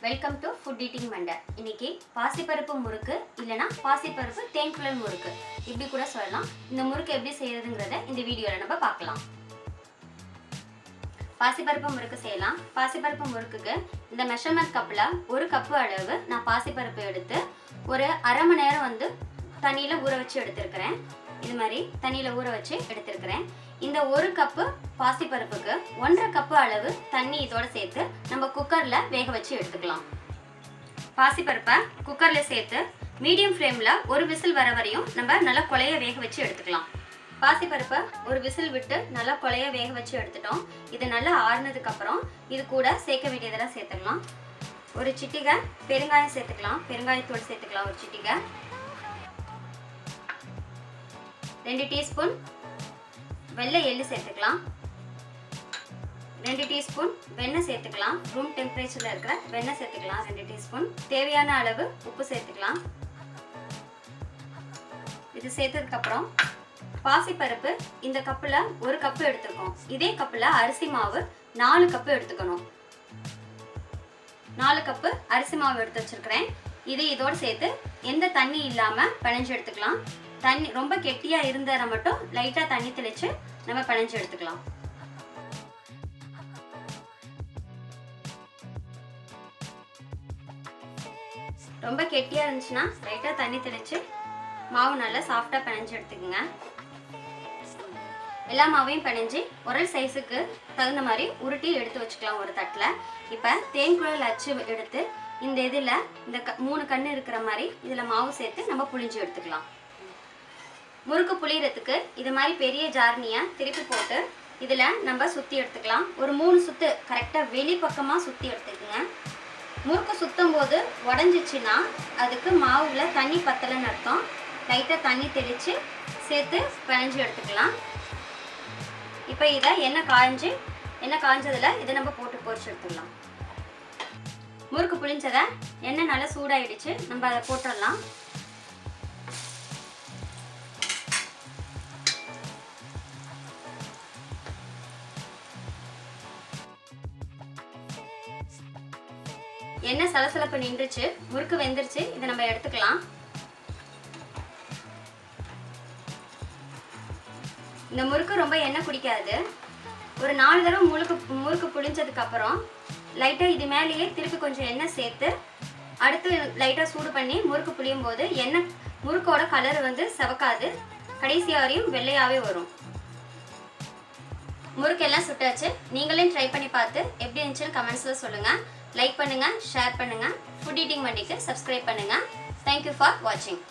Welcome to food eating மண்டா. இன்னைக்கு பாசிப்பருப்பு முறுக்கு இல்லைனா பாசிப்பருப்பு தேன்குழல் முறுக்கு இப்படி கூட சொல்லலாம். இந்த முறுக்கு எப்படி செய்யறதுங்கிறத இந்த வீடியோவில் நம்ம பார்க்கலாம். பாசிப்பருப்பு முறுக்கு செய்யலாம். பாசிப்பருப்பு முறுக்குக்கு இந்த மெஷர்மெண்ட் கப்பில் 1 கப்பு அளவு நான் பாசிப்பருப்பு எடுத்து ஒரு அரை மணி நேரம் தண்ணியில் ஊற வச்சு எடுத்துருக்கிறேன். இது மாதிரி தண்ணியில் ஊற வச்சு எடுத்துருக்கிறேன். இந்த 1 கப்பு பாசிப்பருப்புக்கு 1.5 கப்பு அளவு தண்ணி இதோட சேர்த்து நம்ம குக்கரில் வேக வச்சு எடுத்துக்கலாம். பாசிப்பருப்பை குக்கரில் சேர்த்து மீடியம் ஃப்ளேமில் ஒரு விசில் வர வரையும் நம்ம நல்லா கொலைய வேக வச்சு எடுத்துக்கலாம். பாசிப்பருப்பை ஒரு விசில் விட்டு நல்லா கொலைய வேக வச்சு எடுத்துட்டோம். இது நல்லா ஆறுனதுக்கப்புறம் இது கூட சேர்க்க வேண்டியதெல்லாம் சேர்த்துக்கலாம். ஒரு சிட்டிகை பெருங்காயம் சேர்த்துக்கலாம். பெருங்காயத்தோடு சேர்த்துக்கலாம். ஒரு சிட்டிகை, 2 டீஸ்பூன் வெள்ளை எள்ளு சேர்த்துக்கலாம். 2 டீஸ்பூன் வெண்ணெய் சேர்த்துக்கலாம். ரூம் டெம்பரேச்சரில் இருக்கிற வெண்ணெய் சேர்த்துக்கலாம். 2 டீஸ்பூன். தேவையான அளவு உப்பு சேர்த்துக்கலாம். இது சேர்த்ததுக்கப்புறம் பாசிப்பருப்பு இந்த கப்பில் 1 கப்பு எடுத்துக்கோம். இதே கப்பில் அரிசி மாவு 4 கப்பு எடுத்துக்கணும். 4 கப்பு அரிசி மாவு எடுத்து வச்சிருக்கிறேன். இது இதோடு சேர்த்து எந்த தண்ணி இல்லாமல் பிணைஞ்சு எடுத்துக்கலாம். தண்ணி ரொம்ப கெட்டியாக இருந்தால் மட்டும் லைட்டாக தண்ணி தெளித்து நம்ம பிணைஞ்சு எடுத்துக்கலாம். ரொம்ப கெட்டியாக இருந்துச்சுன்னா லைட்டாக தண்ணி தெளித்து மாவு நல்லா சாஃப்டாக பிணைஞ்சு எடுத்துக்கோங்க. எல்லா மாவையும் பிணைஞ்சு உரல் சைஸுக்கு தகுந்த மாதிரி உருட்டி எடுத்து வச்சுக்கலாம் ஒரு தட்டில். இப்போ தேன்குழல் அச்சு எடுத்து இந்த இதில் இந்த 3 கண்ணு இருக்கிற மாதிரி இதில் மாவு சேர்த்து நம்ம புளிஞ்சு எடுத்துக்கலாம். முறுக்கு புளியறதுக்கு இது மாதிரி பெரிய ஜார்னியை திருப்பி போட்டு இதில் நம்ம சுற்றி எடுத்துக்கலாம். ஒரு 3 சுற்று கரெக்டாக வெளிப்பக்கமாக சுற்றி எடுத்துக்கோங்க. முறுக்கு சுற்றும் போது உடஞ்சிச்சின்னா அதுக்கு மாவில் தண்ணி பத்தலைன்னு அர்த்தம். லைட்டாக தண்ணி தெளித்து சேர்த்து பிணைஞ்சு எடுத்துக்கலாம். இப்போ இதை எண்ணெய் காய்ஞ்சதில் இதை நம்ம போட்டு பொரிச்சு எடுத்துக்கலாம். முறுக்கு புளிஞ்சதை எண்ணெய் நல்லா சூடாகிடுச்சு. நம்ம அதை போட்டுடலாம். எண்ணெய் சலசலப்பு நின்றுச்சு, முறுக்கு வெந்துருச்சு. இதை நம்ம எடுத்துக்கலாம். இந்த முறுக்கு ரொம்ப எண்ணெய் குடிக்காது. ஒரு 4 தடவை முறுக்கு புளிஞ்சதுக்கு அப்புறம் லைட்டாக இது மேலேயே திருப்பி கொஞ்சம் எண்ணெய் சேர்த்து அடுத்து லைட்டாக சூடு பண்ணி முறுக்கு புளியும் போது எண்ணெய் முறுக்கோட கலர் செவக்காது. கடைசி வரையும் வெள்ளையாகவே வரும். முறுக்கெல்லாம் சுட்டாச்சு. நீங்களும் ட்ரை பண்ணி பார்த்து எப்படி இருந்துச்சுன்னு கமெண்ட்ஸில் சொல்லுங்கள். லைக் பண்ணுங்கள், ஷேர் பண்ணுங்கள். ஃபுட் ஈட்டிங் மண்டிக்கு சப்ஸ்கிரைப் பண்ணுங்கள். தேங்க்யூ ஃபார் வாட்சிங்.